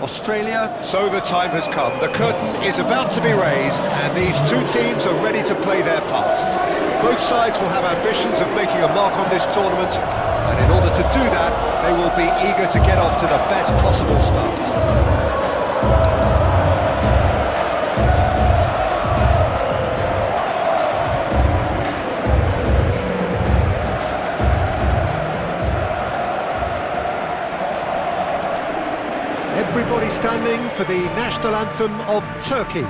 Australia. So the time has come. The curtain is about to be raised, and these two teams are ready to play their part. Both sides will have ambitions of making a mark on this tournament, and in order to do that, they will be eager to get off to the best possible start. Everybody standing for the national anthem of Turkey.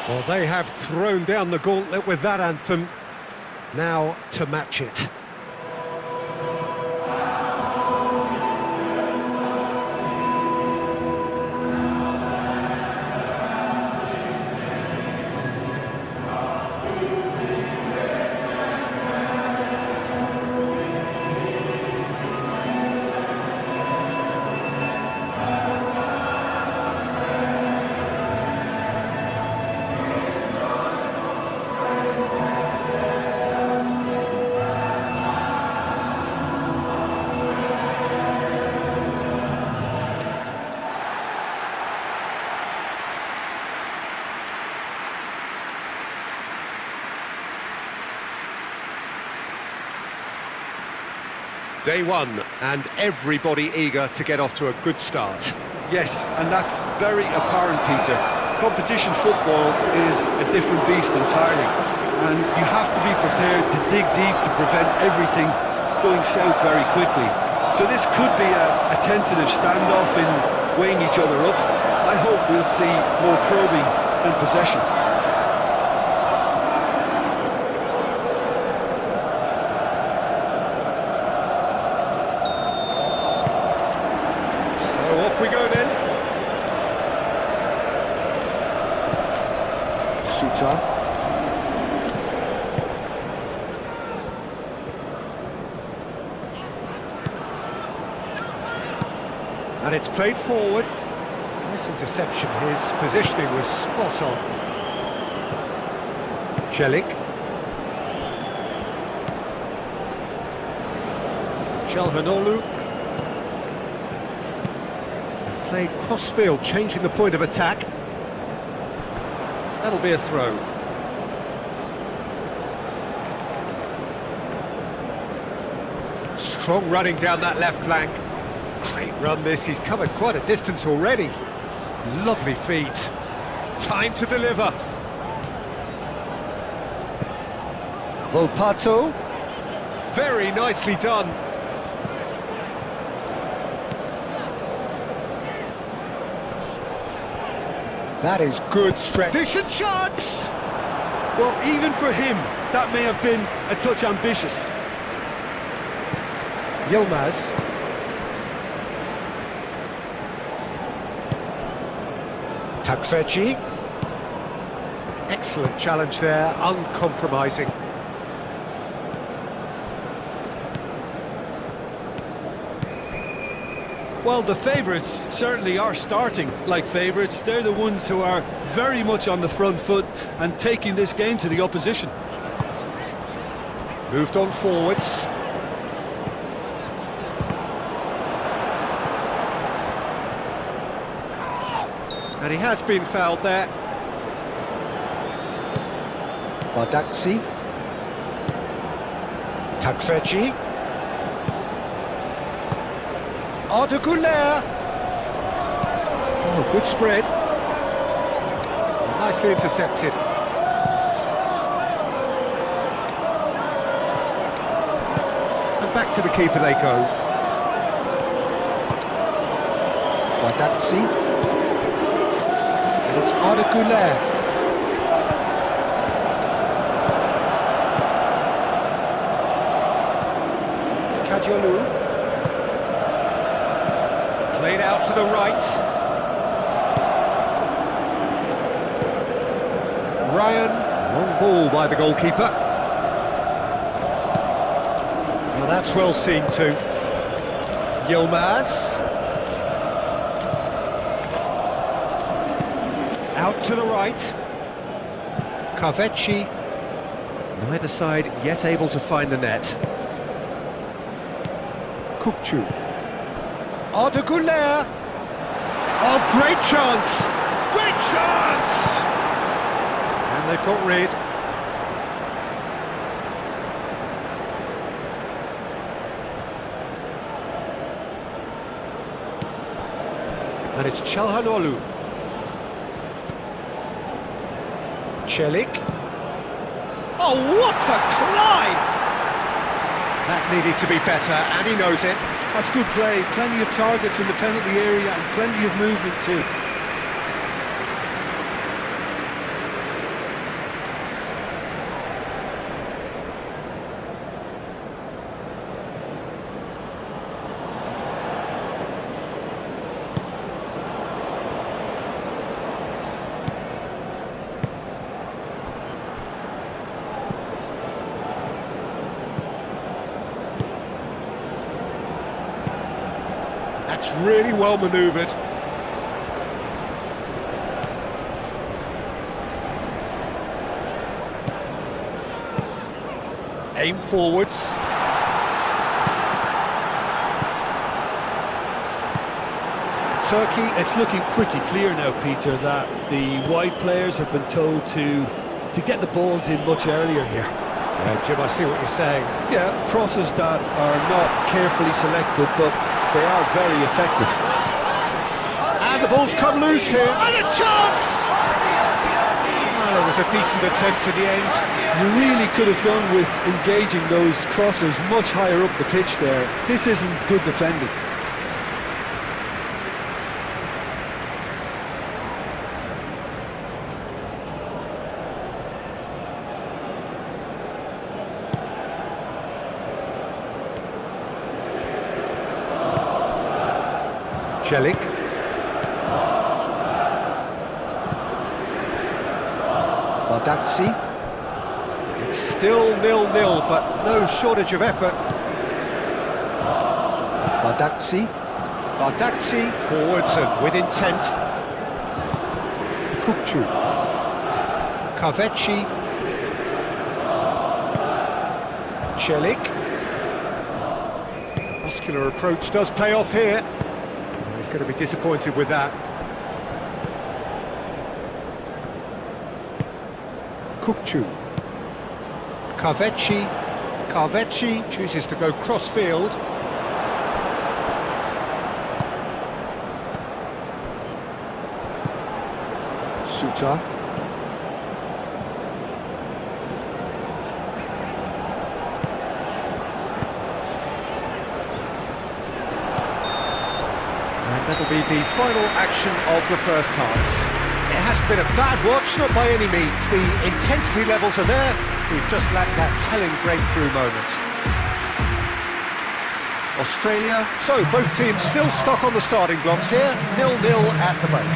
Well, they have thrown down the gauntlet with that anthem. Now to match it. Day one, and everybody eager to get off to a good start. Yes, and that's very apparent, Peter. Competition football is a different beast entirely, and you have to be prepared to dig deep to prevent everything going south very quickly. So this could be a tentative standoff in weighing each other up. I hope we'll see more probing and possession. Off we go then. Suta. And it's played forward. Nice interception. His positioning was spot on. Celik. Çalhanoğlu. Played cross-field, changing the point of attack. That'll be a throw. Strong running down that left flank. Great run this, he's covered quite a distance already. Lovely feet. Time to deliver. Volpato. Very nicely done. That is good stretch. Decent chance! Well, even for him, that may have been a touch ambitious. Yilmaz. Takfeci. Excellent challenge there, uncompromising. Well, the favourites certainly are starting like favourites. They're the ones who are very much on the front foot and taking this game to the opposition. Moved on forwards. And he has been fouled there. Badaksi. Takfeci. Arda Güler. Oh, good spread. Nicely intercepted. And back to the keeper they go. Badaksi. And it's Arda Güler. Kajolu. Played out to the right. Ryan, long ball by the goalkeeper. Well, that's well seen too. Yilmaz. Out to the right. Carvecci. Neither side yet able to find the net. Kukçu. Arda Güler. Oh, great chance! Great chance! And they've got rid. And it's Çalhanoğlu. Çelik. Oh, what a climb! That needed to be better, and he knows it. That's good play. Plenty of targets in the penalty area and plenty of movement too. That's really well manoeuvred. Aim forwards. Turkey, it's looking pretty clear now, Peter, that the wide players have been told to get the balls in much earlier here. Yeah, Jim, I see what you're saying. Yeah, crosses that are not carefully selected, but they are very effective. And the ball's come loose here. And a chance! Well, it was a decent attempt in the end. You really could have done with engaging those crosses much higher up the pitch there. This isn't good defending. Çelik. Bardakçı. It's still 0-0, but no shortage of effort. Bardakçı. Bardakçı forwards and with intent. Kukçu. Carvecci. Çelik. Muscular approach does pay off here. He's going to be disappointed with that. Kukçu. Carvecci. Carvecci chooses to go cross-field. Suta. And that'll be the final action of the first half. It hasn't been a bad watch, not by any means. The intensity levels are there. We've just lacked that telling breakthrough moment. Australia. So both teams still stuck on the starting blocks here. 0-0 at the break.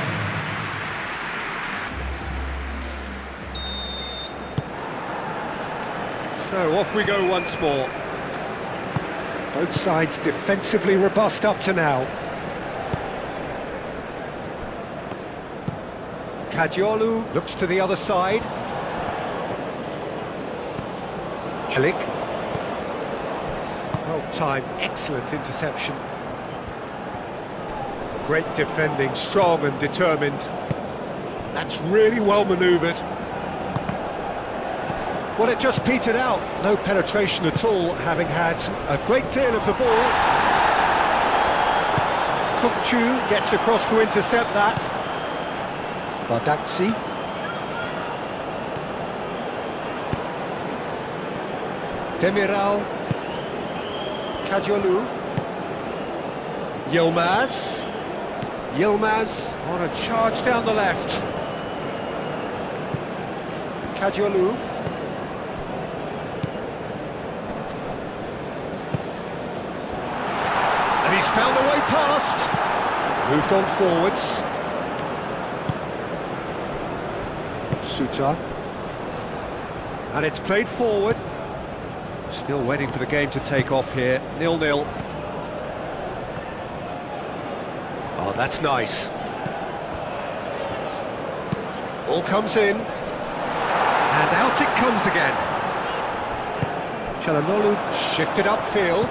So off we go once more. Both sides defensively robust up to now. Qajiolu looks to the other side. Çelik. Well timed, excellent interception. Great defending, strong and determined. That's really well manoeuvred. Well, it just petered out. No penetration at all, having had a great deal of the ball. Kukçu gets across to intercept that. Bardakçı. Demiral. Qajiolu. Yilmaz. Yilmaz on a charge down the left. Qajiolu. And he's found a way past. Moved on forwards. Suta. And it's played forward. Still waiting for the game to take off here. 0-0. Oh, that's nice. Ball comes in. And out it comes again. Çalhanoğlu. Shifted upfield.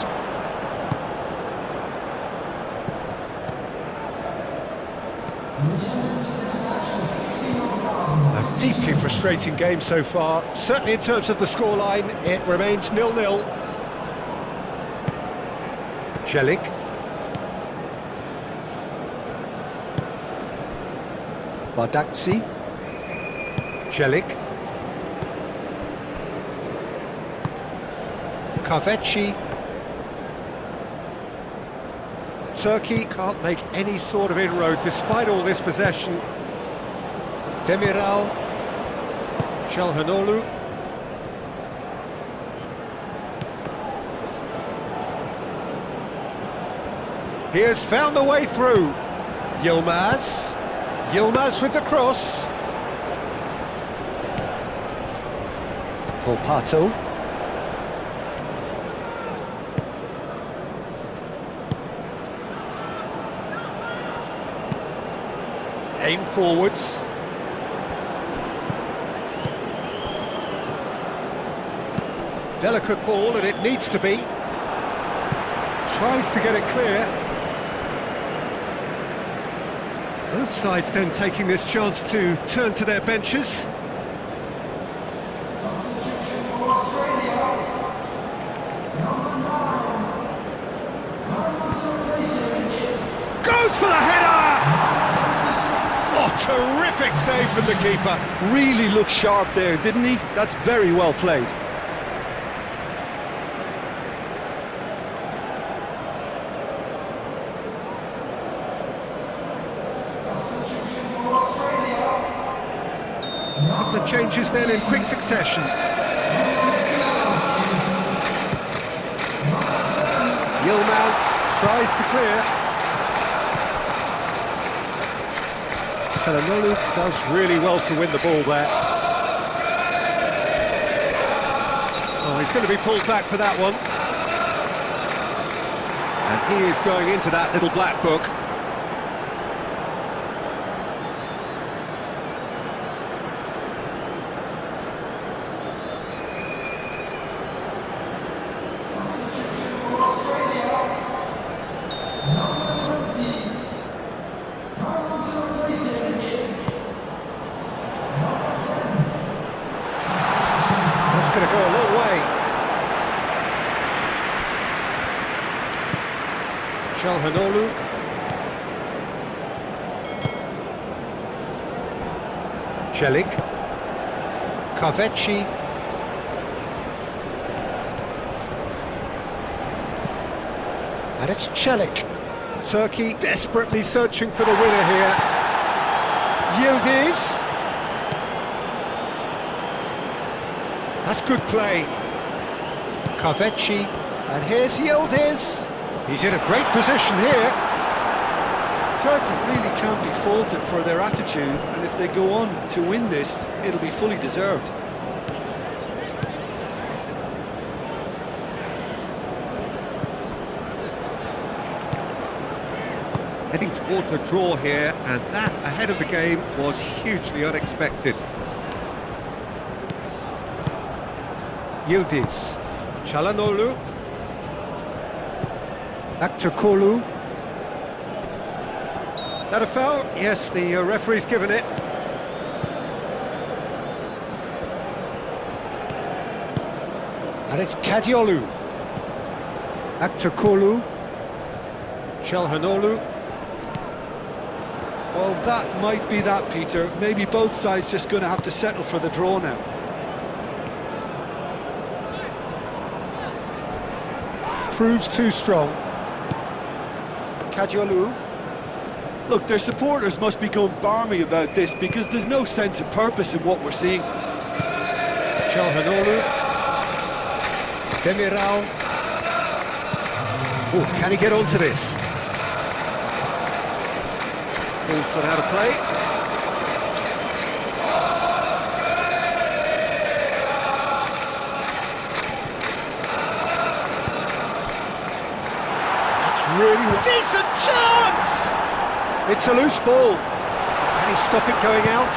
A deeply frustrating game so far. Certainly in terms of the scoreline, it remains 0-0. Celik. Bardakçı. Celik. Kahveci. Turkey can't make any sort of inroad despite all this possession. Demiral. Çalhanoğlu. He has found the way through. Yilmaz. Yilmaz with the cross. Volpato. Aim forwards. Delicate ball, and it needs to be. Tries to get it clear. Both sides then taking this chance to turn to their benches. Goes for the header! Oh, terrific save from the keeper. Really looked sharp there, didn't he? That's very well played. Couple of changes then in quick succession. Yilmaz tries to clear. Çalhanoğlu does really well to win the ball there. Oh, he's going to be pulled back for that one. And he is going into that little black book. That's going to go a long way. Çalhanoğlu. Celik. Kahveci. And it's Celik. Turkey desperately searching for the winner here. Yildiz. That's good play. Kahveci. And here's Yildiz. He's in a great position here. Turkey really can't be faulted for their attitude, and if they go on to win this, it'll be fully deserved. Heading towards a draw here, and that ahead of the game was hugely unexpected. Yildiz. Çalhanoğlu. Akçakolu. That a foul? Yes, the referee's given it. And it's Kadiolu. Akçakolu. Çalhanoğlu. Well, that might be that, Peter. Maybe both sides just going to have to settle for the draw now. Proves too strong. Kadiolu. Look, their supporters must be going barmy about this because there's no sense of purpose in what we're seeing. Çalhanoğlu. Demiral. Oh, can he get onto this? Ball's gone out of play. That's really decent chance! It's a loose ball. Can he stop it going out?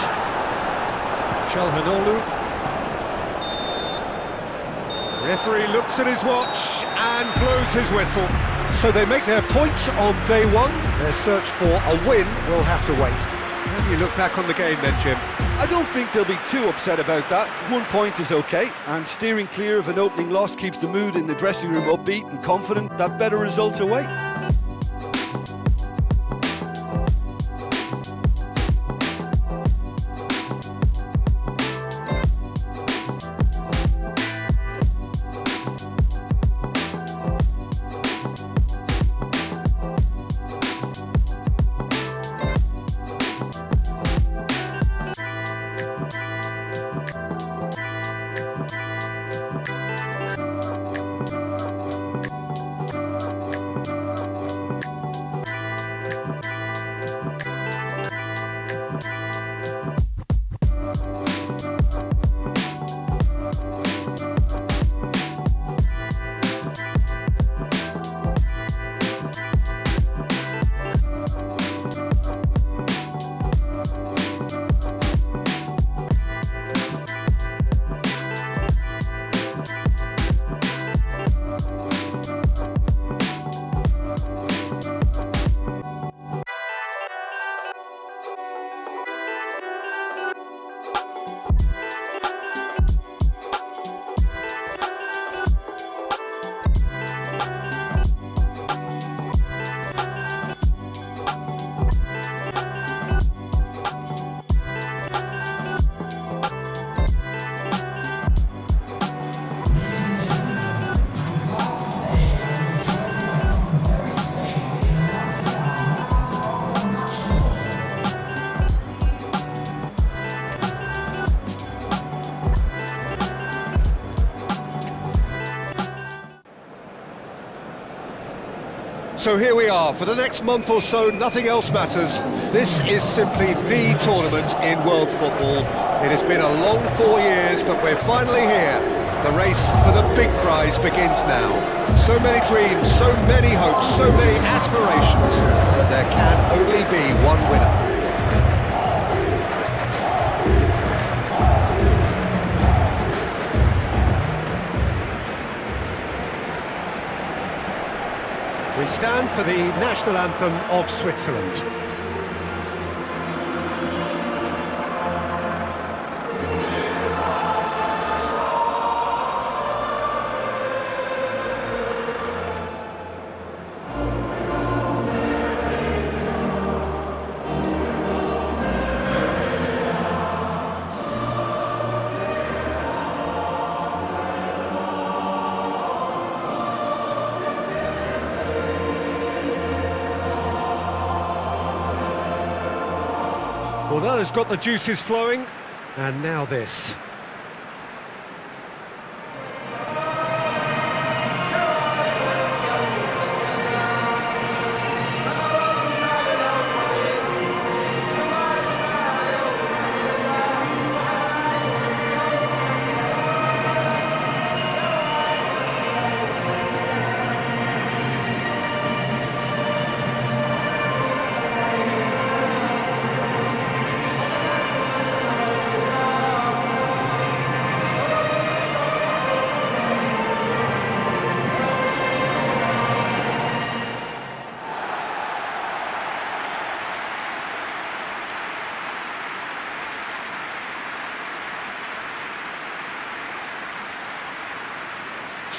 Çalhanoğlu. Referee looks at his watch and blows his whistle. So they make their point on day one. Their search for a win will have to wait. How do you look back on the game then, Jim? I don't think they'll be too upset about that. 1 point is okay, and steering clear of an opening loss keeps the mood in the dressing room upbeat and confident that better results await. So here we are, for the next month or so, nothing else matters. This is simply the tournament in world football. It has been a long 4 years, but we're finally here. The race for the big prize begins now. So many dreams, so many hopes, so many aspirations, but there can only be one winner. We stand for the national anthem of Switzerland. Well, that has got the juices flowing, and now this.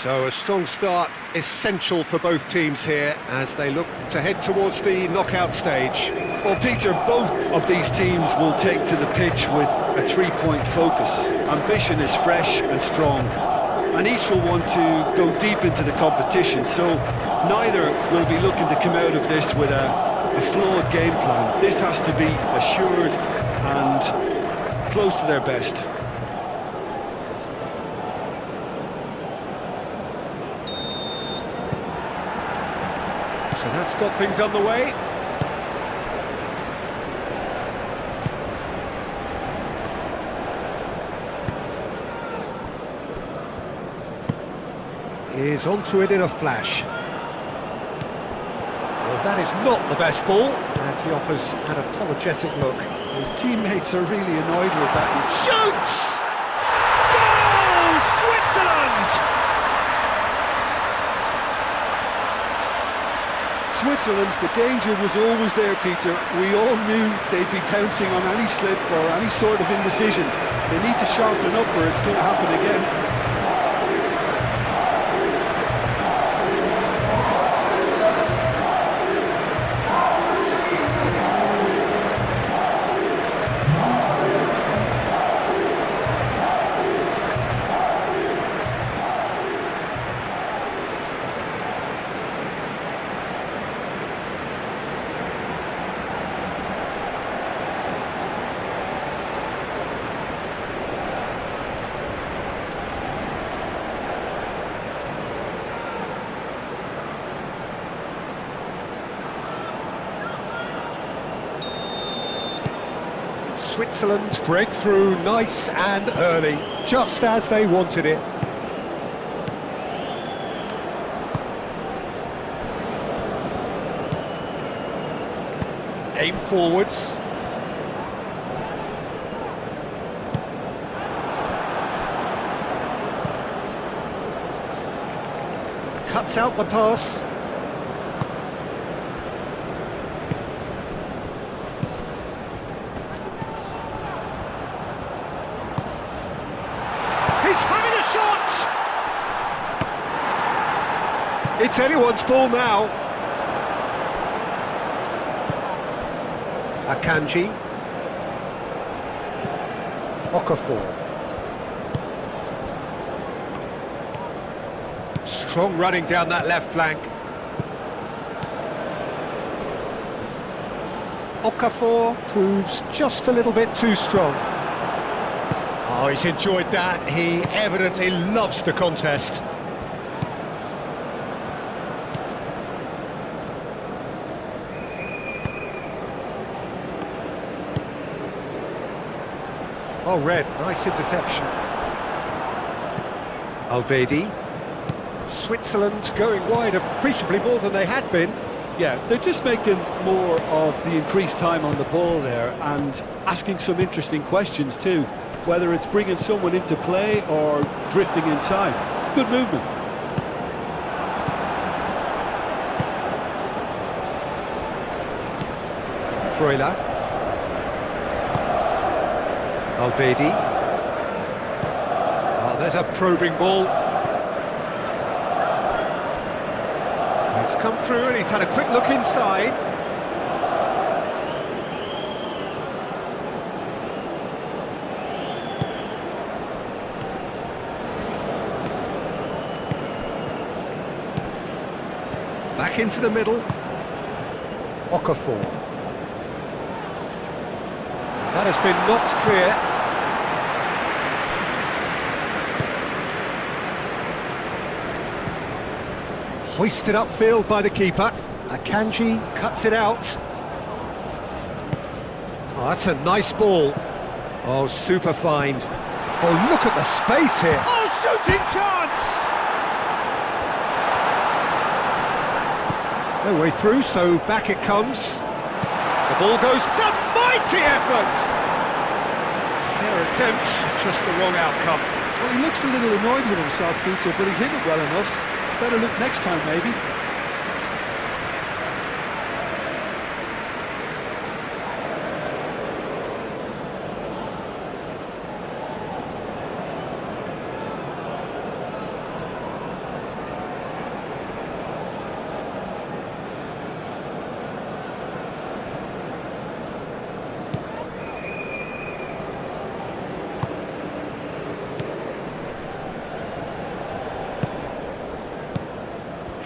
So a strong start, essential for both teams here as they look to head towards the knockout stage. Well, Peter, both of these teams will take to the pitch with a three-point focus. Ambition is fresh and strong, and each will want to go deep into the competition, so neither will be looking to come out of this with a flawed game plan. This has to be assured and close to their best. So that's got things underway. is onto it in a flash. Well, that is not the best ball, and he offers an apologetic look. His teammates are really annoyed with that. Shoots! Goal! Switzerland! Switzerland, the danger was always there, Peter. We all knew they'd be pouncing on any slip or any sort of indecision. They need to sharpen up or it's going to happen again. Switzerland break through nice and early, just as they wanted it. Aim forwards. Cuts out the pass. It's anyone's ball now. Akanji. Okafor. Strong running down that left flank. Okafor proves just a little bit too strong. Oh, he's enjoyed that. He evidently loves the contest. Oh, red, nice interception. Alvedi. Switzerland going wide appreciably more than they had been. Yeah, they're just making more of the increased time on the ball there and asking some interesting questions too, whether it's bringing someone into play or drifting inside. Good movement. Freuler. Alvedi. Oh, there's a probing ball. It's come through and he's had a quick look inside. Back into the middle. Okafor. That has been knocked clear. Hoisted upfield by the keeper. Akanji cuts it out. Oh, that's a nice ball. Oh, super find. Oh, look at the space here. Oh, shooting chance! No way through, so back it comes. The ball goes to mighty effort! Fair attempt, just the wrong outcome. Well, he looks a little annoyed with himself, Peter, but he hit it well enough. Better look next time, maybe.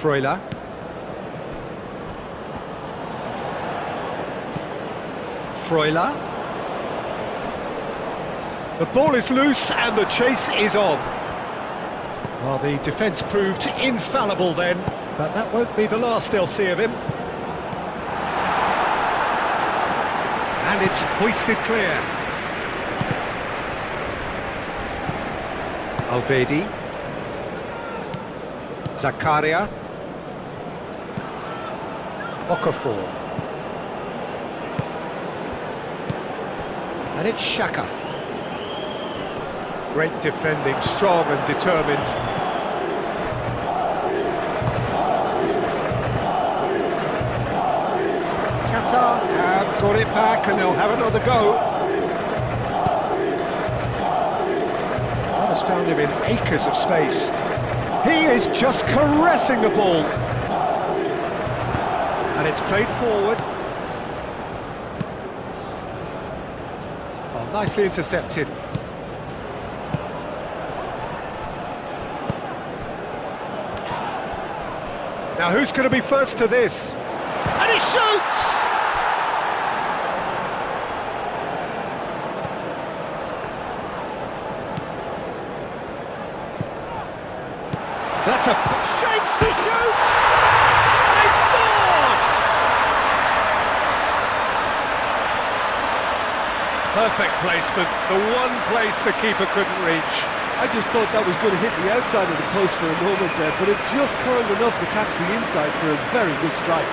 Freuler. Freuler. The ball is loose and the chase is on. Well, the defence proved infallible then, but that won't be the last they'll see of him. And it's hoisted clear. Alvedi. Zakaria. Okafor. And it's Xhaka. Great defending, strong and determined. Qatar have got it back and they'll have another go. That has found him in acres of space. He is just caressing the ball. And it's played forward. Oh, nicely intercepted. Now who's going to be first to this? And he shoots! That's a shapes to shoot! They've scored! Perfect placement, the one place the keeper couldn't reach. I just thought that was going to hit the outside of the post for a moment there, but it just curled enough to catch the inside for a very good strike.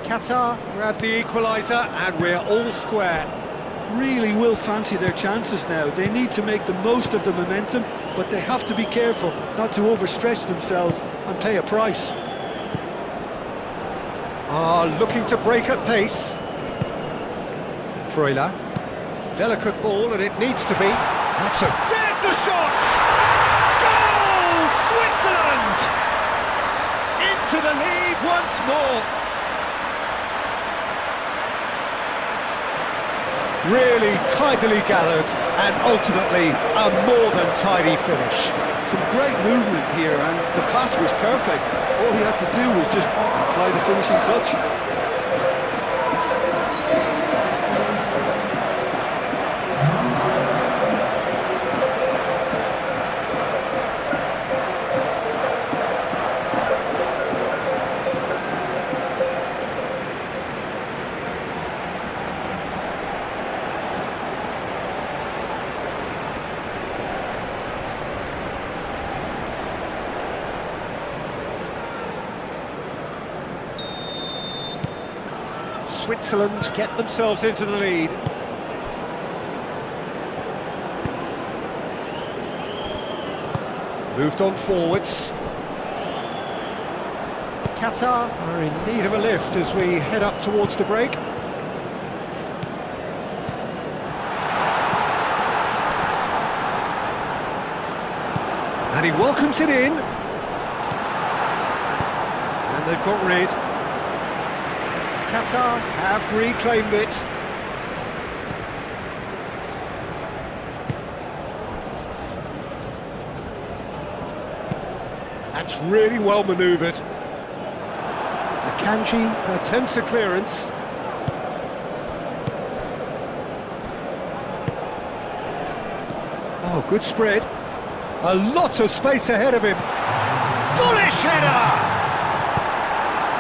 Qatar grab the equaliser and we're all square. Really will fancy their chances now. They need to make the most of the momentum, but they have to be careful not to overstretch themselves and pay a price. Looking to break at pace. Freuler. Delicate ball and it needs to be. There's the shot! Goal! Switzerland! Into the lead once more. Really tidily gathered and ultimately a more than tidy finish. Some great movement here and the pass was perfect. All he had to do was just apply the finishing touch. Switzerland get themselves into the lead. Moved on forwards. Qatar are in need of a lift as we head up towards the break. And he welcomes it in. And they've got rid. Qatar have reclaimed it. That's really well manoeuvred. Akanji attempts a clearance. Oh, good spread. A lot of space ahead of him. Bullish header!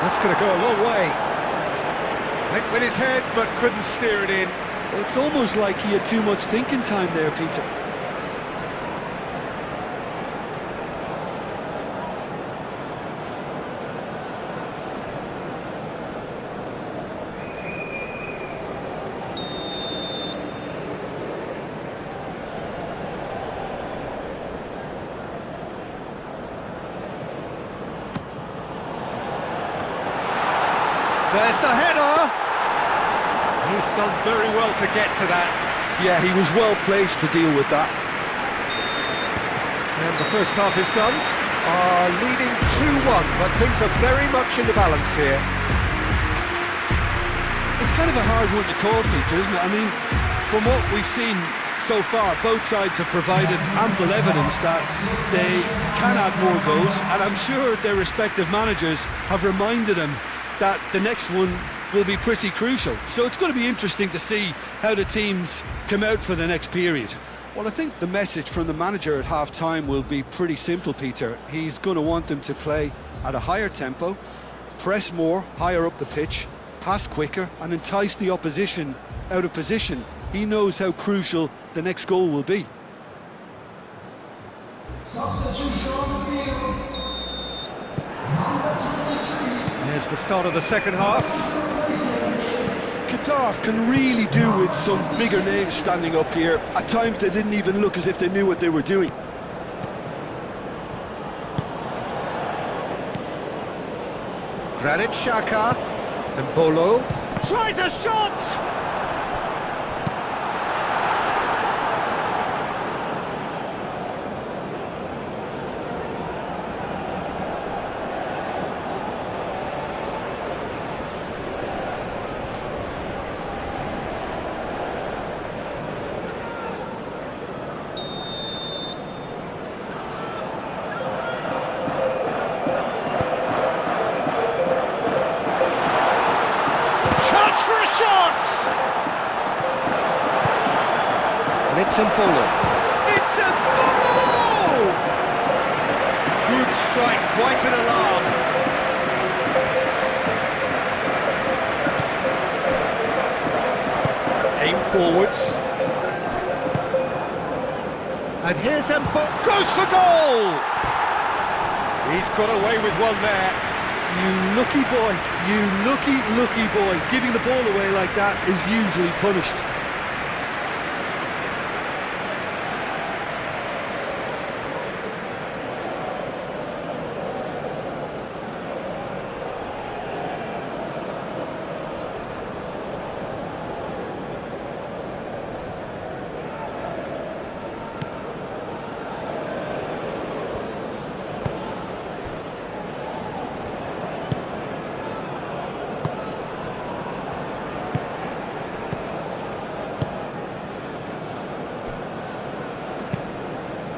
That's going to go a long way. Went with his head, but couldn't steer it in. Well, it's almost like he had too much thinking time there, Peter. There's the header! He's done very well to get to that. Yeah, he was well placed to deal with that. And the first half is done. Leading 2-1, but things are very much in the balance here. It's kind of a hard one to call, Peter, isn't it? I mean, from what we've seen So far, both sides have provided ample evidence that they can add more goals, and I'm sure their respective managers have reminded them that the next one will be pretty crucial. So it's going to be interesting to see how the teams come out for the next period. Well, I think the message from the manager at half-time will be pretty simple, Peter. He's going to want them to play at a higher tempo, press more, higher up the pitch, pass quicker, and entice the opposition out of position. He knows how crucial the next goal will be. Substitution on the field. Number 23. Here's the start of the second half. Qatar can really do with some bigger names standing up here. At times they didn't even look as if they knew what they were doing. Granit Xhaka. And Bolo tries a shot! And it's Mbolo. It's Mbolo! Good strike, quite an alarm. Aim forwards. And here's Mbolo. Goes for goal! He's got away with one there. You lucky boy, you lucky boy. Giving the ball away like that is usually punished.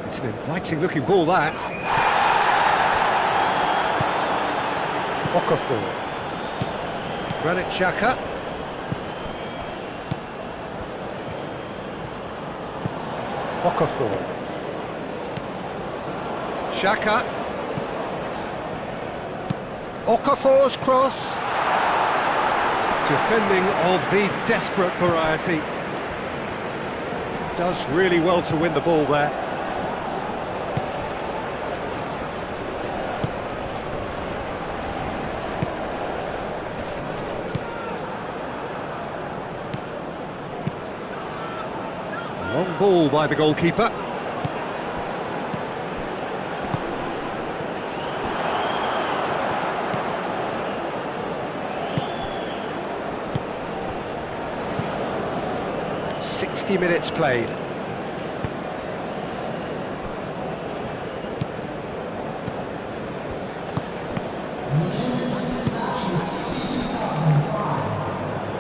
It's an inviting looking ball, that. Okafor. Granit Xhaka. Okafor. Xhaka. Okafor's cross. Defending of the desperate variety. Does really well to win the ball there. Long ball by the goalkeeper. Minutes played.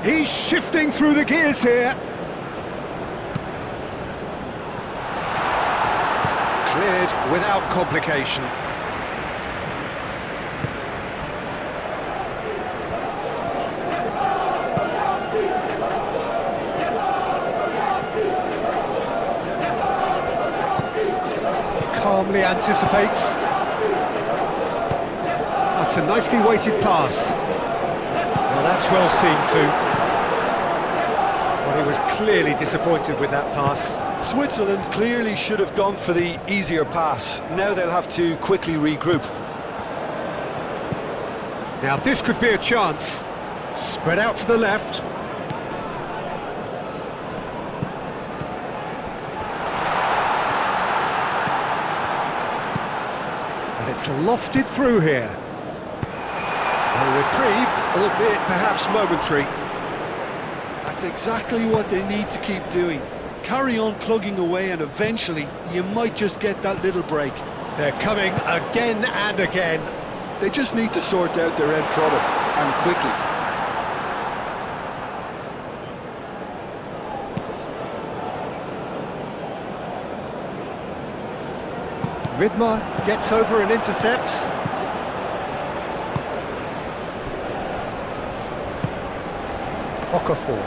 He's shifting through the gears here. Cleared without complication. Calmly anticipates. That's a nicely weighted pass. Well, that's well seen too. Well, he was clearly disappointed with that pass. Switzerland clearly should have gone for the easier pass. Now they'll have to quickly regroup. Now this could be a chance. Spread out to the left. It's lofted through here. A reprieve, albeit perhaps momentary. That's exactly what they need to keep doing. Carry on plugging away and eventually you might just get that little break. They're coming again and again. They just need to sort out their end product, and quickly. Vidmar gets over and intercepts. Okafor.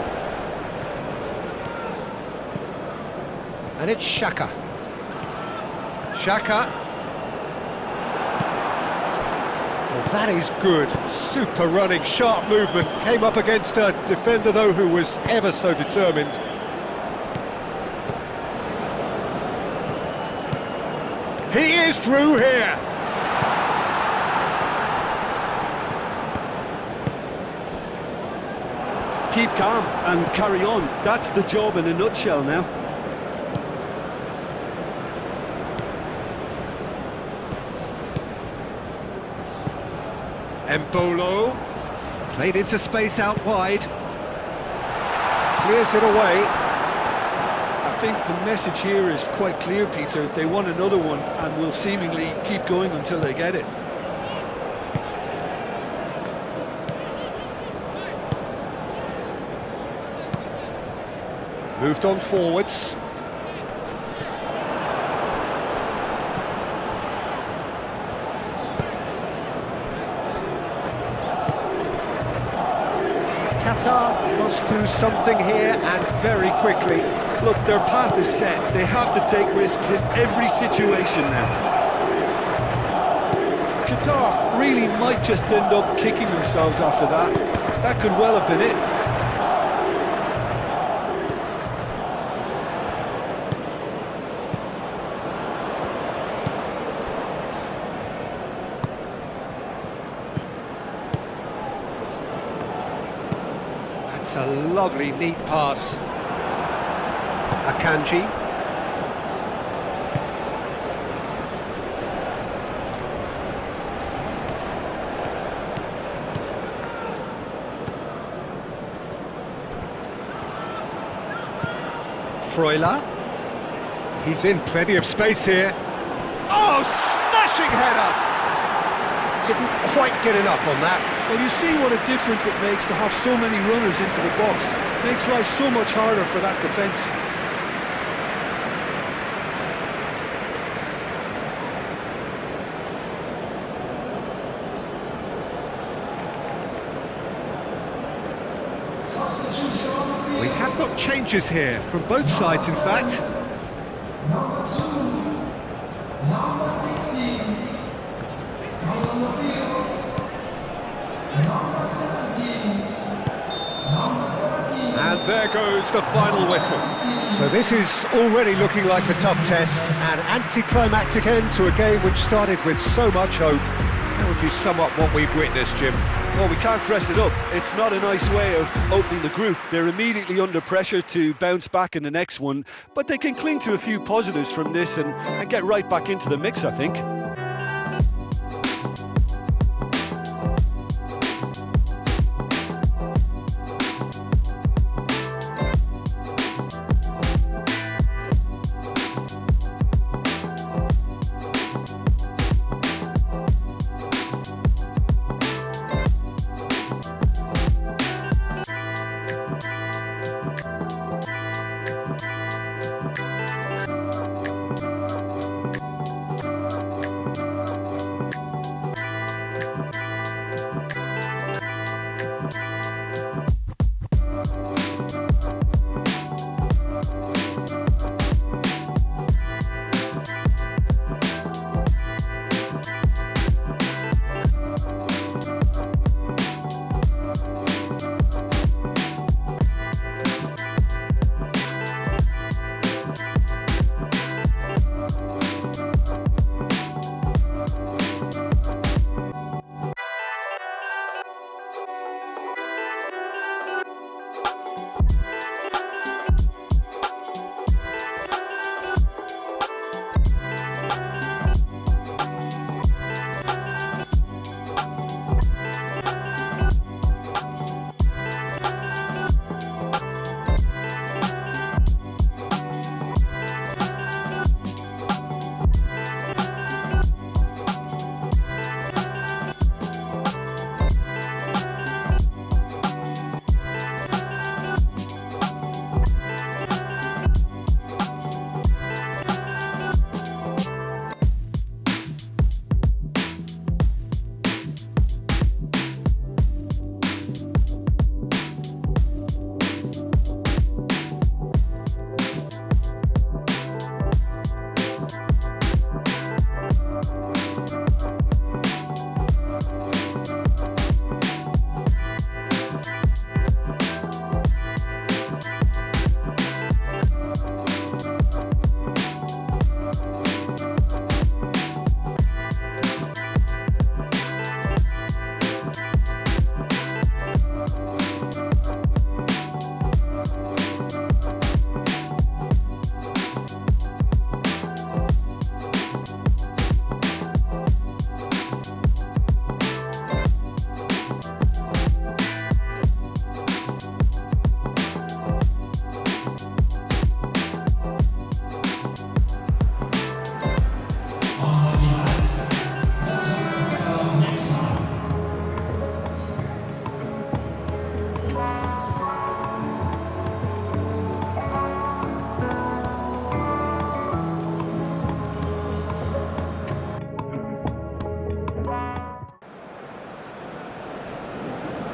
And it's Xhaka. Xhaka. Well, that is good. Super running, sharp movement. Came up against a defender, though, who was ever so determined. He is through here. Keep calm and carry on. That's the job in a nutshell now. Embolo. Played into space out wide. Clears it away. I think the message here is quite clear, Peter. They want another one and will seemingly keep going until they get it. Moved on forwards. Qatar must do something here, and very quickly. Look, their path is set. They have to take risks in every situation now. Qatar really might just end up kicking themselves after that. That could well have been it. That's a lovely, neat pass. Akanji. Freuler. He's in plenty of space here. Oh, smashing header! Didn't quite get enough on that. Well, you see what a difference it makes to have so many runners into the box. Makes life so much harder for that defence. Substitution on the field. We have got changes here, from both sides in fact. Number 2, number 16, coming on the field. Number 17, number 13. And there goes the final whistle. So this is already looking like a tough test, an anticlimactic end to a game which started with so much hope. How would you sum up what we've witnessed, Jim? Well, we can't dress it up. It's not a nice way of opening the group. They're immediately under pressure to bounce back in the next one, but they can cling to a few positives from this and get right back into the mix, I think.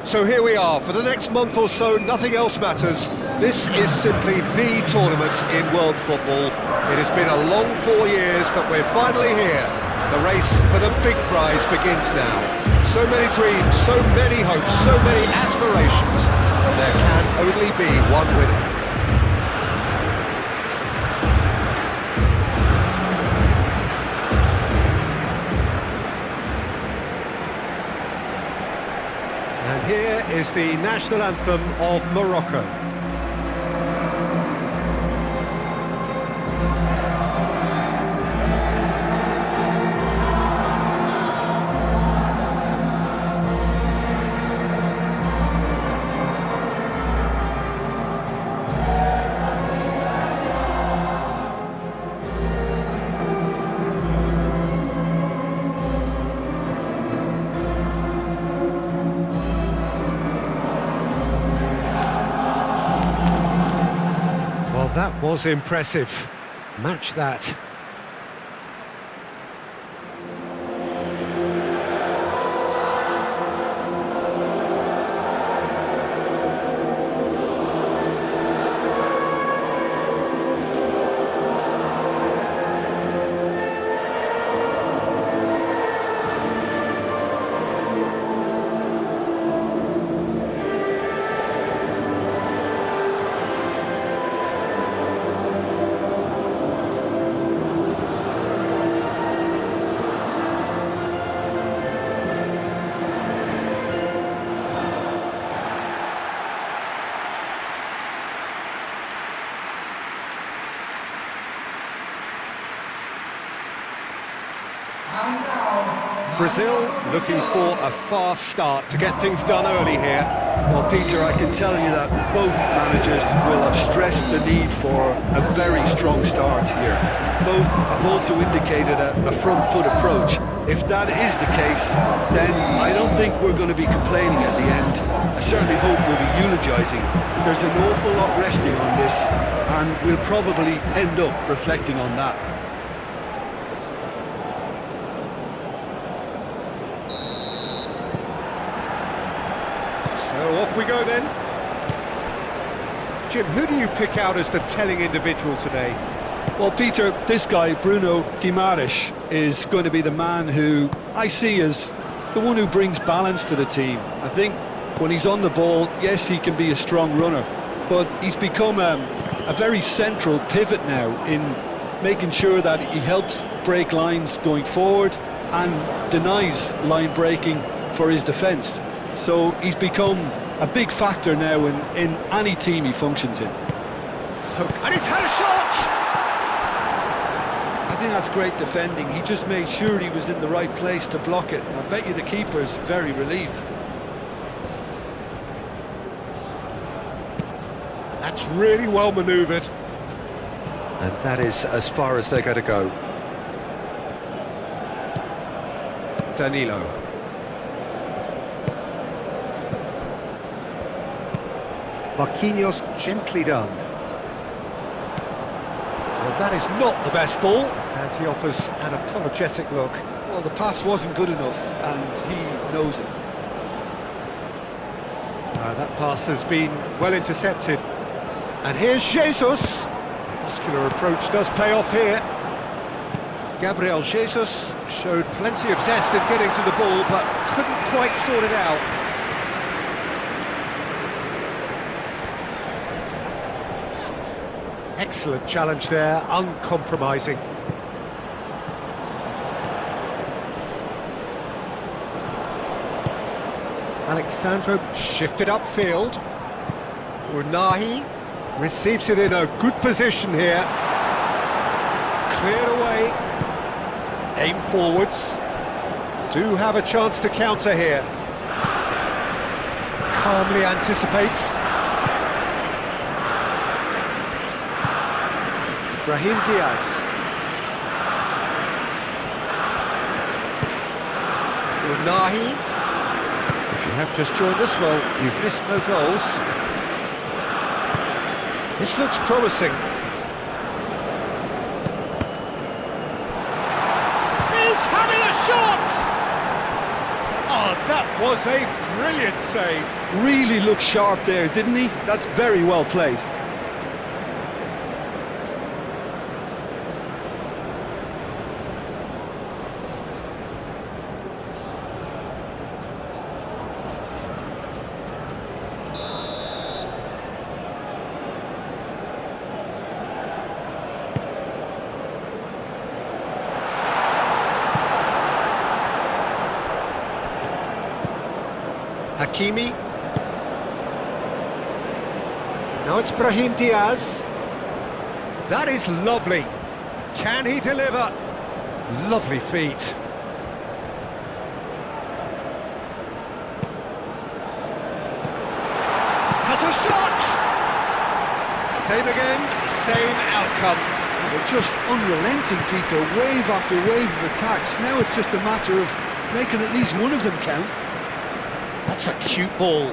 So here we are, for the next month or so, nothing else matters. This is simply the tournament in world football. It has been a long 4 years, but we're finally here. The race for the big prize begins now. So many dreams, so many hopes, so many aspirations. There can only be one winner. And here is the national anthem of Morocco. That was impressive. Match that. Brazil looking for a fast start to get things done early here. Well, Peter, I can tell you that both managers will have stressed the need for a very strong start here. Both have also indicated a front foot approach. If that is the case, then I don't think we're going to be complaining at the end. I certainly hope we'll be eulogising. There's an awful lot resting on this, and we'll probably end up reflecting on that. So off we go then. Jim, who do you pick out as the telling individual today? Well, Peter, this guy, Bruno Guimaraes, is going to be the man who I see as the one who brings balance to the team. I think when he's on the ball, yes, he can be a strong runner, but he's become a very central pivot now in making sure that he helps break lines going forward and denies line breaking for his defence. So he's become a big factor now in any team he functions in. And he's had a shot! I think that's great defending. He just made sure he was in the right place to block it. I bet you the keeper's very relieved. That's really well manoeuvred. And that is as far as they're going to go. Danilo. Marquinhos gently done. Well, that is not the best ball, and he offers an apologetic look. Well, the pass wasn't good enough, and he knows it. That pass has been well intercepted. And here's Jesus. Muscular approach does pay off here. Gabriel Jesus showed plenty of zest in getting to the ball, but couldn't quite sort it out. Excellent challenge there, uncompromising. Alexandro shifted upfield. Unahi receives it in a good position here. Cleared away. Aim forwards. Do have a chance to counter here. Calmly anticipates. Brahim Diaz. Unahi. If you have just joined us, well, you've missed no goals. This looks promising. He's having a shot! Oh, Oh, that was a brilliant save. Really looked sharp there, didn't he? That's very well played. Hakimi. Now it's Brahim Diaz. That is lovely. Can he deliver? Lovely feet. Has a shot! Same again, same outcome. They're just unrelenting, Peter. Wave after wave of attacks. Now it's just a matter of making at least one of them count. That's a cute ball.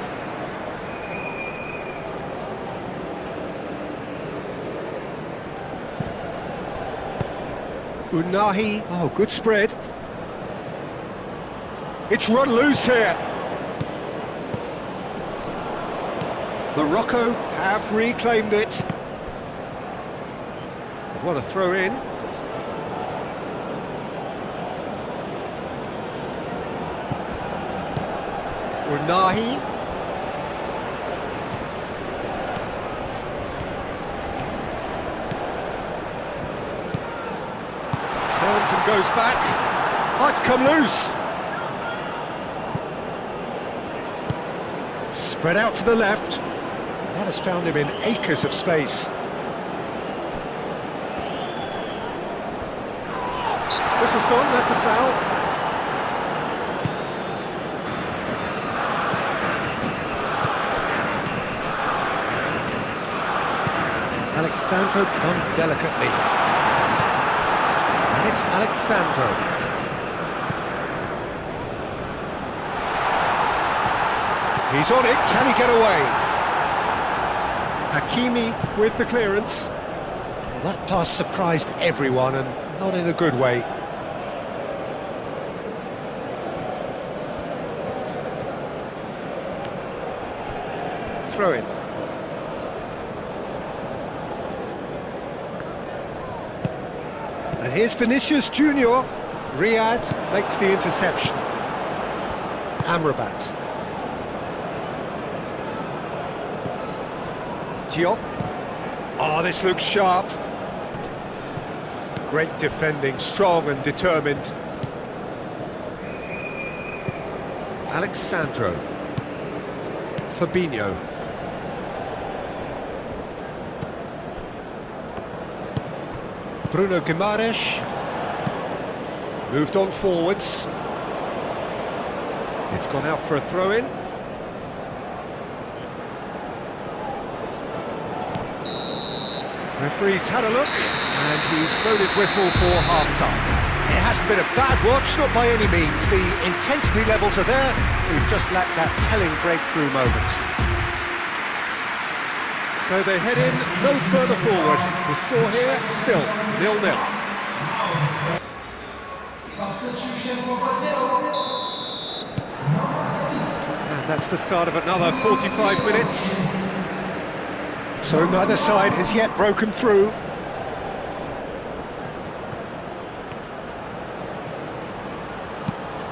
Unahi. Oh, good spread. It's run loose here. Morocco have reclaimed it. They've got a throw in. Unahi. Turns and goes back. Oh, it's come loose. Spread out to the left. That has found him in acres of space. This has gone, that's a foul. Alexandro done delicately. And it's Alexandro. He's on it, can he get away? Hakimi with the clearance. Well, that pass surprised everyone and not in a good way. Throw in. And here's Vinicius Junior. Riyad makes the interception. Amrabat. Diop. Oh, this looks sharp. Great defending, strong and determined. Alexandro. Fabinho. Bruno Guimaraes. Moved on forwards. It's gone out for a throw-in. Referee's had a look, and he's blown his whistle for half-time. It hasn't been a bad watch, not by any means. The intensity levels are there, we've just lacked that telling breakthrough moment. So they head in no further forward. The score here, still 0-0. Substitution for Brazil. And that's the start of another 45 minutes. So neither side has yet broken through.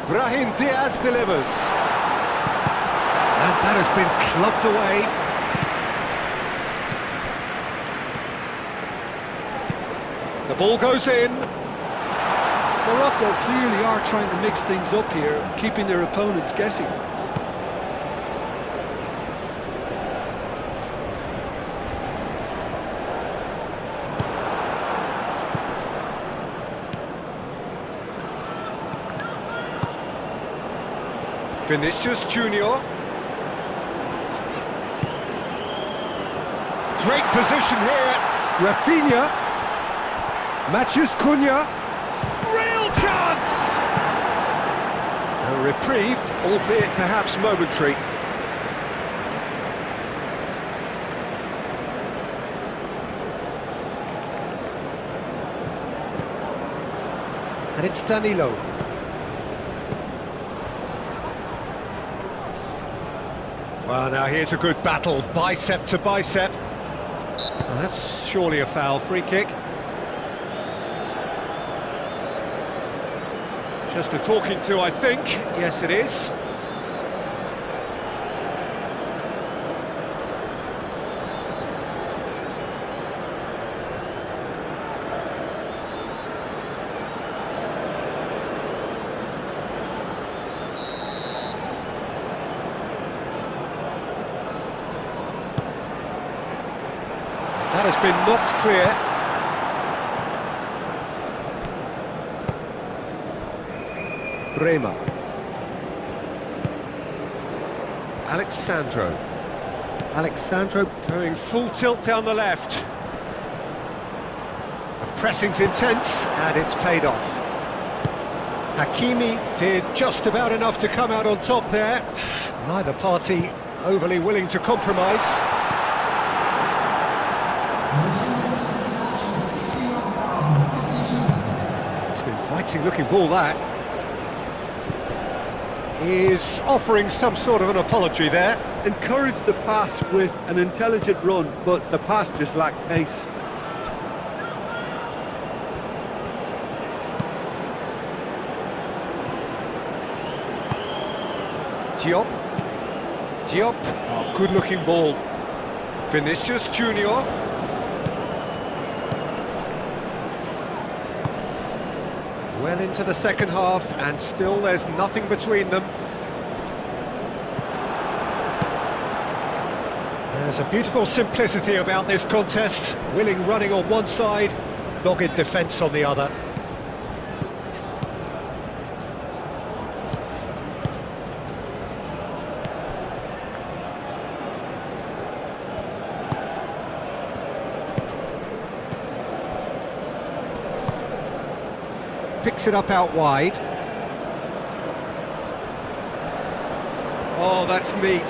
Brahim Diaz delivers. And that has been clubbed away. The ball goes in. Morocco clearly are trying to mix things up here, keeping their opponents guessing. Vinicius Junior. Great position here. Rafinha. Matches Cunha. Real chance! A reprieve, albeit perhaps momentary. And it's Danilo. Well, now here's a good battle, bicep to bicep. Well, that's surely a foul. Free kick. Just a talking to, I think. Yes, it is. That has been knocked clear. Bremer. Alexandro. Alexandro going full tilt down the left. The pressing's intense and it's paid off. Hakimi did just about enough to come out on top there. Neither party overly willing to compromise. It's an inviting looking ball, that. Is offering some sort of an apology there. Encouraged the pass with an intelligent run, but the pass just lacked pace. Diop. Diop. Oh, good looking ball. Vinicius Junior. Well into the second half, and still there's nothing between them. There's a beautiful simplicity about this contest. Willing running on one side, dogged defence on the other. Picks it up out wide. Oh, that's neat.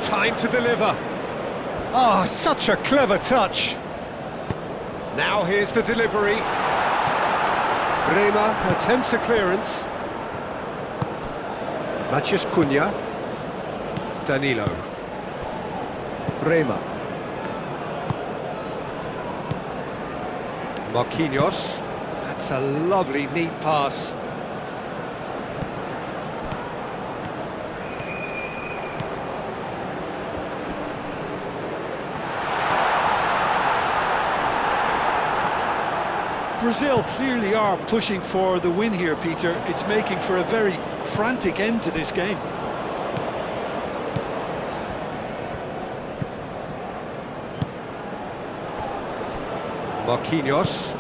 Time to deliver. Oh, such a clever touch. Now here's the delivery. Bremer attempts a clearance. Matheus Cunha. Danilo. Bremer. Marquinhos. That's a lovely, neat pass. Brazil clearly are pushing for the win here, Peter. It's making for a very frantic end to this game. Marquinhos.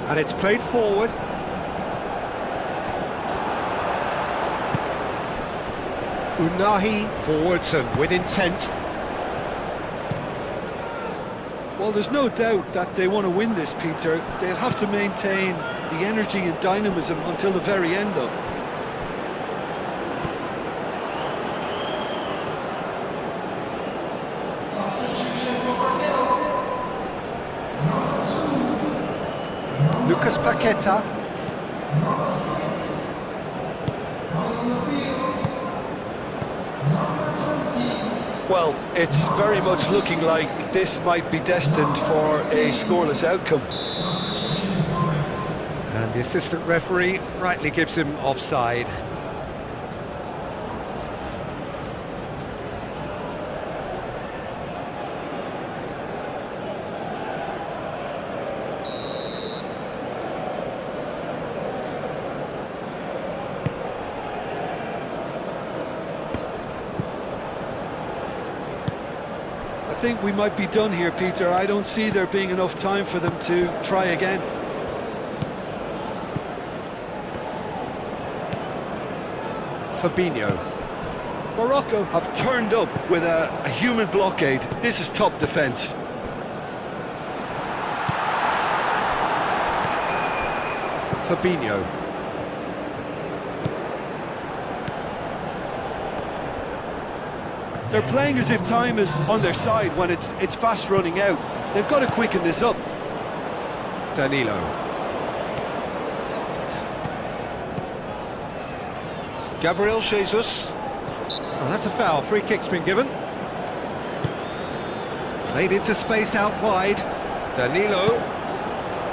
And it's played forward. Unahi forwards and with intent. Well, there's no doubt that they want to win this, Peter. They'll have to maintain the energy and dynamism until the very end, though. Substitution for Brazil. Number 2. Lucas Paqueta. Number 6. Coming on the field. Number 20. Well, it's very much looking like this might be destined for a scoreless outcome. And the assistant referee rightly gives him offside. I think we might be done here, Peter. I don't see there being enough time for them to try again. Fabinho. Morocco have turned up with a human blockade. This is top defence. Fabinho. They're playing as if time is on their side when it's fast running out. They've got to quicken this up. Danilo. Gabriel Jesus. Well, that's a foul. Free kick's been given. Played into space out wide. Danilo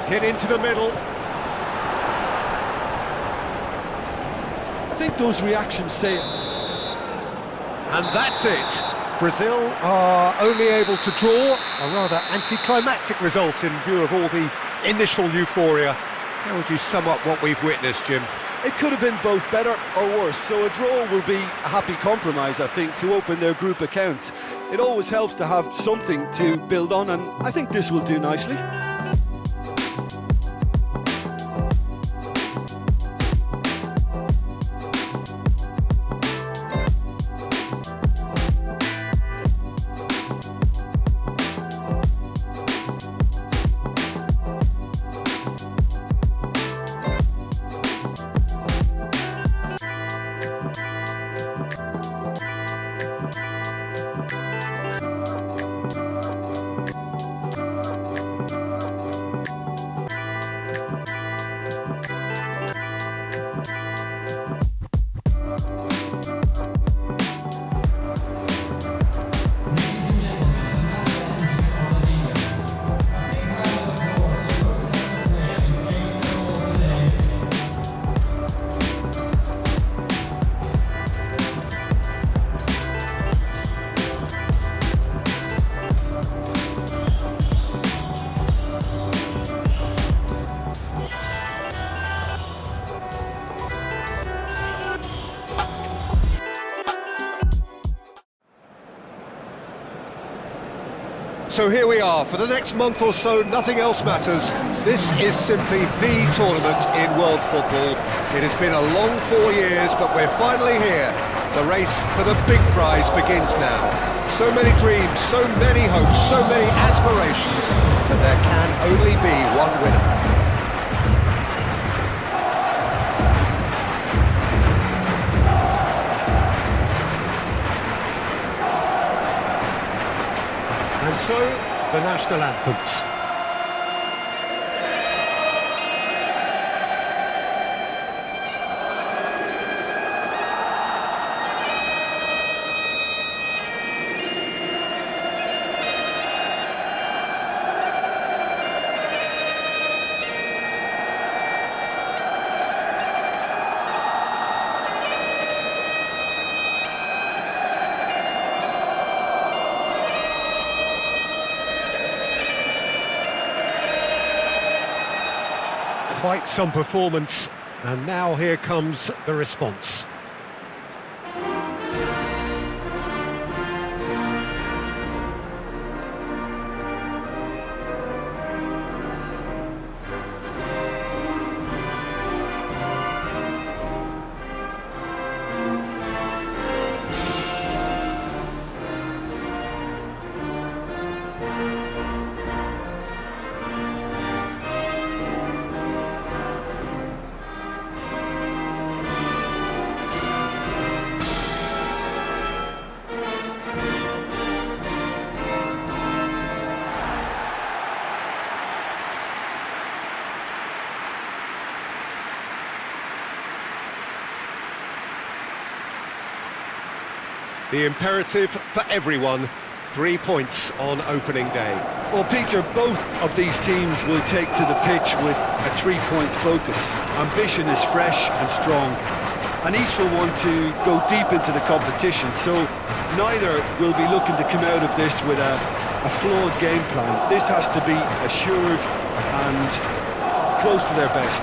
hit into the middle. I think those reactions say it. And that's it. Brazil are only able to draw a rather anticlimactic result in view of all the initial euphoria. How would you sum up what we've witnessed, Jim? It could have been both better or worse, so a draw will be a happy compromise, I think, to open their group account. It always helps to have something to build on, and I think this will do nicely. So here we are. For the next month or so, nothing else matters. This is simply the tournament in world football. It has been a long 4 years, but we're finally here. The race for the big prize begins now. So many dreams, so many hopes, so many aspirations, but there can only be one winner. And so, the national anthems. Quite some performance, and now here comes the response. The imperative for everyone, 3 points on opening day. Well, Peter, both of these teams will take to the pitch with a three-point focus. Ambition is fresh and strong, and each will want to go deep into the competition, so neither will be looking to come out of this with a flawed game plan. This has to be assured and close to their best.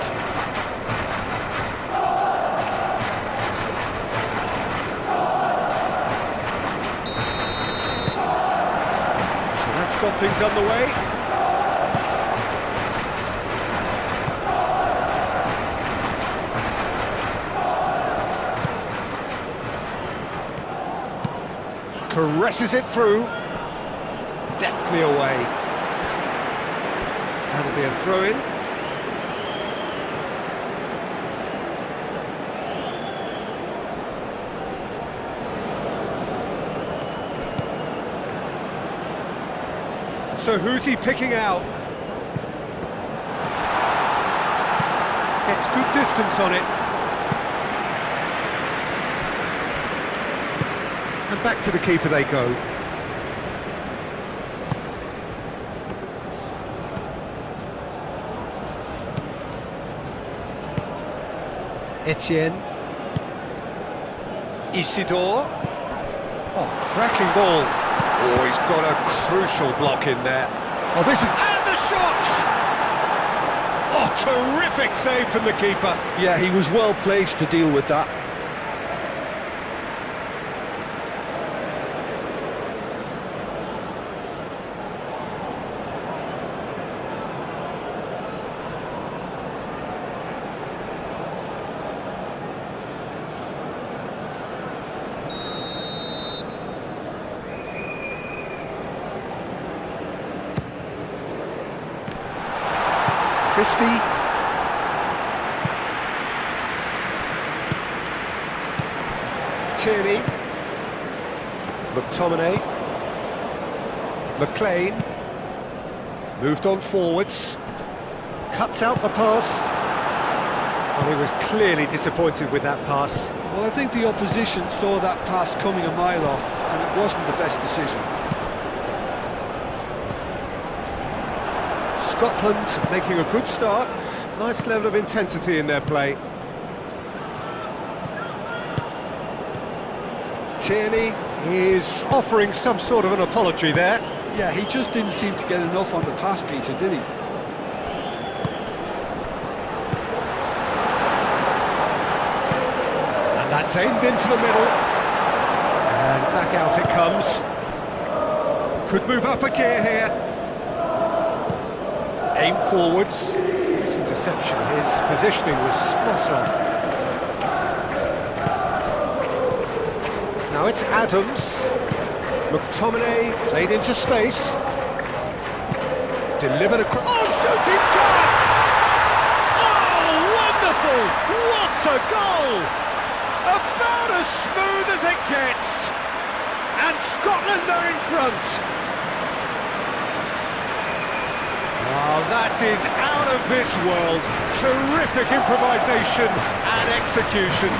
Got things underway. Caresses it through. Deftly away. That'll be a throw-in. So who's he picking out? Gets good distance on it. back to the keeper they go. Etienne. Isidore. Oh, cracking ball. Oh, he's got a crucial block in there. Oh, this is... And the shot! Oh, terrific save from the keeper. Yeah, he was well placed to deal with that. Christie. Tierney. McTominay. McLean. Moved on forwards. Cuts out the pass. Well, he was clearly disappointed with that pass. Well, I think the opposition saw that pass coming a mile off, and it wasn't the best decision. Scotland making a good start. Nice level of intensity in their play. Tierney is offering some sort of an apology there. Yeah, he just didn't seem to get enough on the pass, Peter, did he? And that's aimed into the middle. And back out it comes. Could move up a gear here. Aim forwards. This interception, his positioning was spot on. Now it's Adams. McTominay played into space. Delivered across. Oh, shooting chance! Oh, wonderful! What a goal! About as smooth as it gets. And Scotland are in front. Oh, that is out of this world. Terrific improvisation and execution.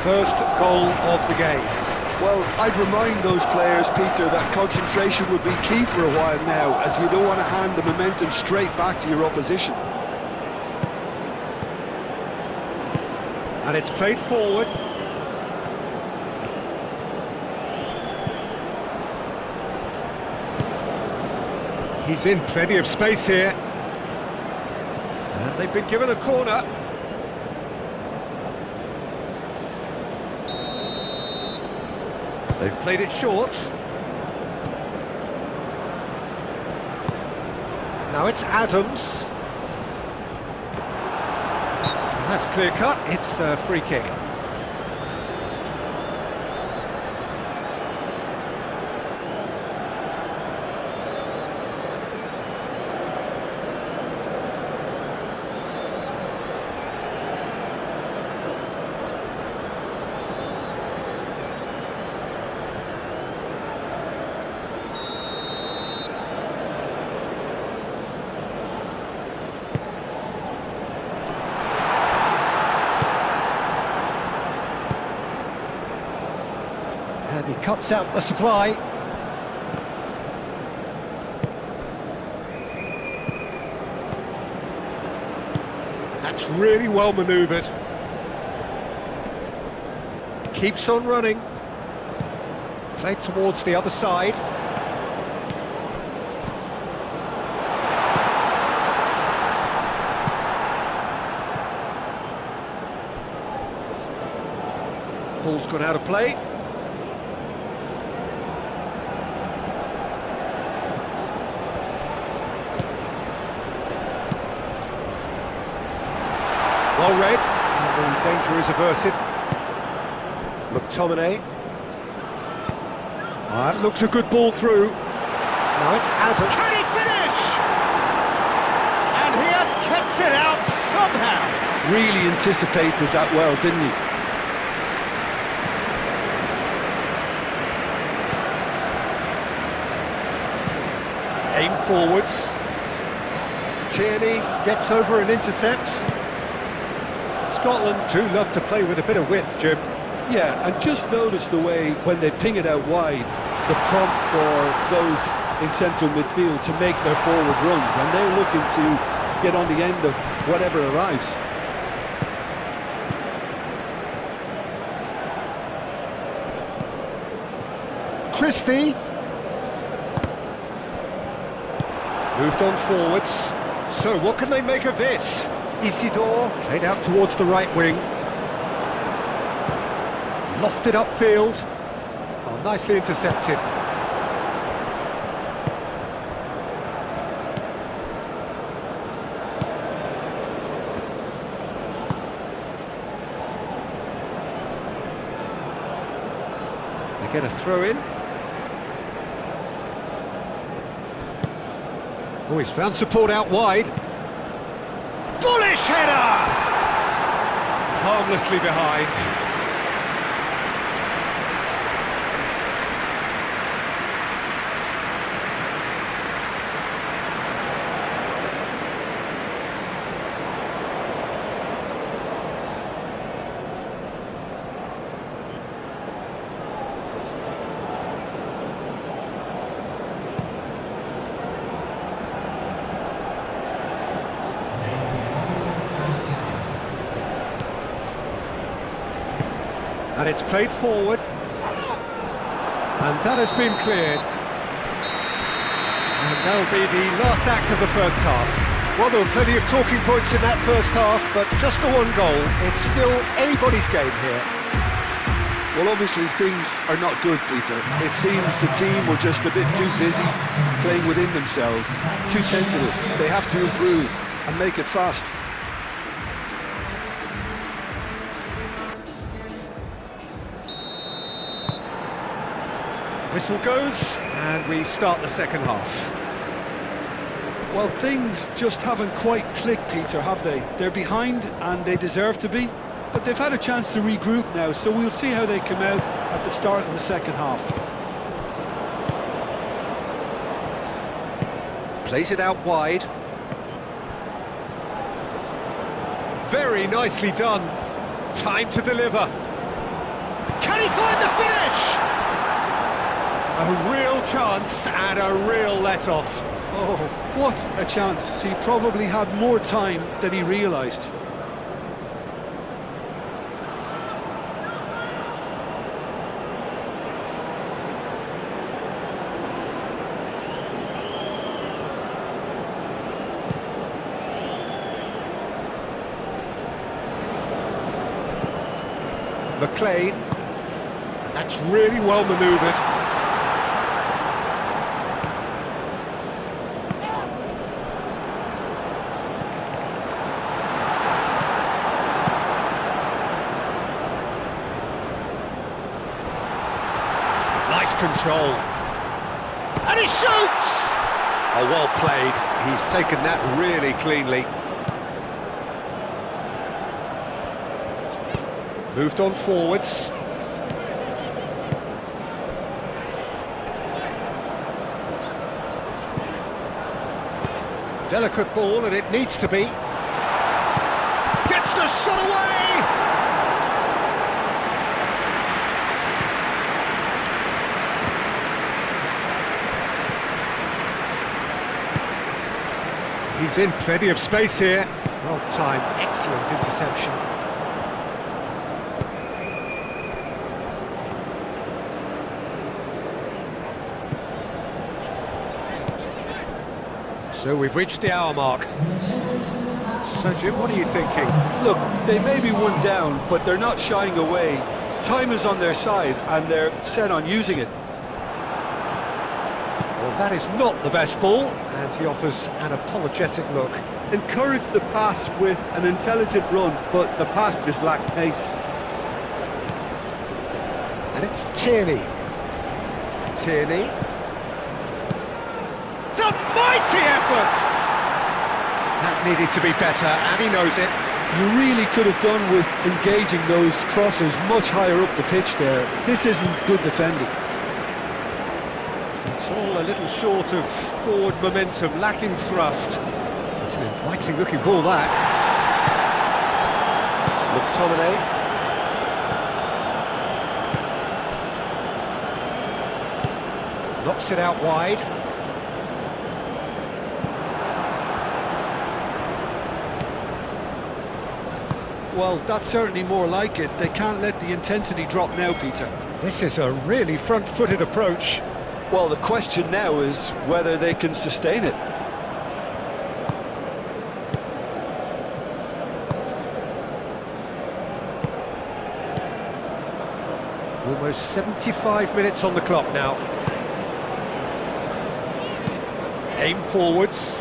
First goal of the game. Well, I'd remind those players, Peter, that concentration would be key for a while now, as you don't want to hand the momentum straight back to your opposition. And it's played forward. He's in plenty of space here. And they've been given a corner. They've played it short. Now it's Adams. That's clear cut. It's a free kick. And he cuts out the supply. That's really well manoeuvred. Keeps on running. Played towards the other side. Ball's gone out of play. Well read, and the danger is averted. McTominay. That looks a good ball through. Now it's Adams. Can he finish? Gets it out somehow. Really anticipated that well, didn't he? Aim forwards. Tierney gets over and intercepts. Scotland, Do love to play with a bit of width, Jim. yeah, and just notice the way when they ping it out wide, the prompt for those in central midfield to make their forward runs, and they're looking to get on the end of whatever arrives. Christie. Moved on forwards. So what can they make of this? Isidore played out towards the right wing. Lofted upfield. Oh, nicely intercepted. They get a throw in. Oh, he's found support out wide. Bullish header! Harmlessly behind. And it's played forward. And that has been cleared. And that'll be the last act of the first half. Well, there were plenty of talking points in that first half, but just the one goal. It's still anybody's game here. Well, obviously things are not good, Peter. It seems the team were just a bit too busy playing within themselves, too tentative. They have to improve and make it fast. Whistle goes, and we start the second half. Well, things just haven't quite clicked, Peter, have they? They're behind, and they deserve to be, but they've had a chance to regroup now, so we'll see how they come out at the start of the second half. Plays it out wide. Very nicely done. Time to deliver. Can he find the finish? A real chance and a real let-off. Oh, what a chance. He probably had more time than he realised. McLean. That's really well manoeuvred. Nice control. And he shoots! Oh, well played. He's taken that really cleanly. Moved on forwards. Delicate ball, and it needs to be. Gets the shot away! He's in plenty of space here. Well timed, excellent interception. So we've reached the hour mark. So Jim, what are you thinking? Look, they may be one down, but they're not shying away. Time is on their side, and they're set on using it. Well, that is not the best ball, and he offers an apologetic look. Encourage the pass with an intelligent run, but the pass just lacked pace. And it's Tierney. Tierney. It's a mighty effort! And needed to be better, and he knows it. You really could have done with engaging those crosses much higher up the pitch there. This isn't good defending. It's all a little short of forward momentum, lacking thrust. It's an inviting looking ball, that. McTominay. Knocks it out wide. Well, that's certainly more like it. They can't let the intensity drop now, Peter. This is a really front-footed approach. Well, the question now is whether they can sustain it. Almost 75 minutes on the clock now. Aim forwards.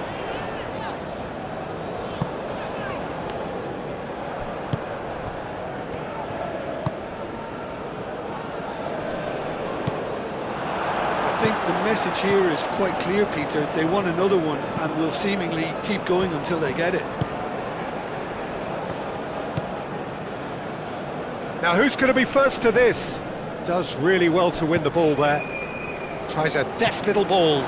I think the message here is quite clear, Peter. They want another one and will seemingly keep going until they get it. Now who's going to be first to this? Does really well to win the ball there. Tries a deft little ball.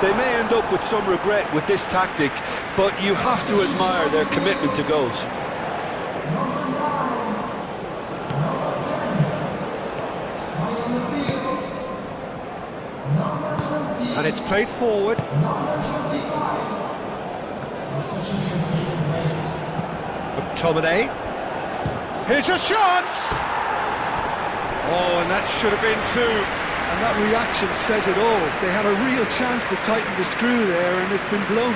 They may end up with some regret with this tactic, but you have to admire their commitment to goals. Number 9, number 10, coming on the field, number 20, And it's played forward. number 25. Substitutions taking place. McTominay. Here's a shot! Oh, and that should have been two. And that reaction says it all. They had a real chance to tighten the screw there, and it's been blown.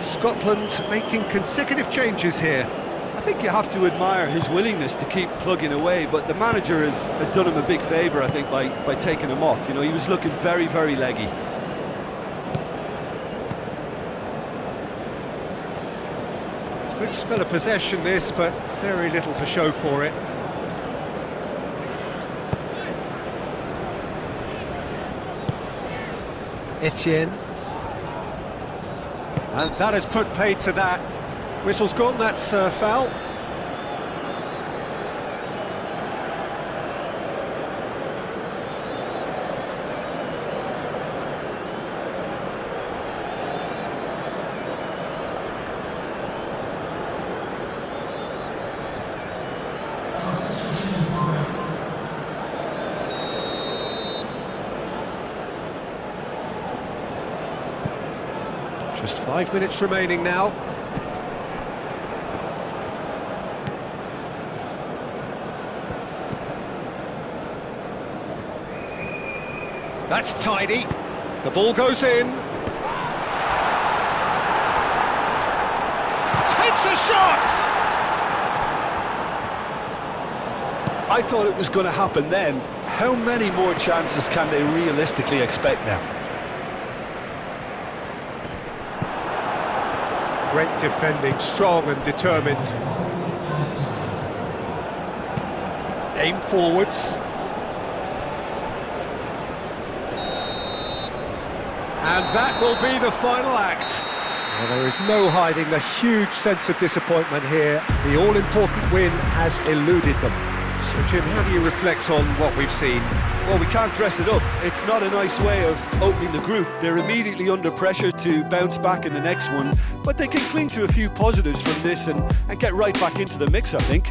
Scotland making consecutive changes here. I think you have to admire his willingness to keep plugging away, but the manager has done him a big favour, I think, by taking him off. You know, he was looking very, very leggy. Good spell of possession this, but very little to show for it. Etienne. And that has put paid to that. Whistle's gone, that's foul. Substitution in progress. Just 5 minutes remaining now. That's tidy. The ball goes in. Takes a shot! I thought it was going to happen then. How many more chances can they realistically expect now? Great defending, strong and determined. Aim forwards. And that will be the final act. Well, there is no hiding the huge sense of disappointment here. The all-important win has eluded them. So, Jim, how do you reflect on what we've seen? Well, we can't dress it up. It's not a nice way of opening the group. They're immediately under pressure to bounce back in the next one, but they can cling to a few positives from this and get right back into the mix, I think.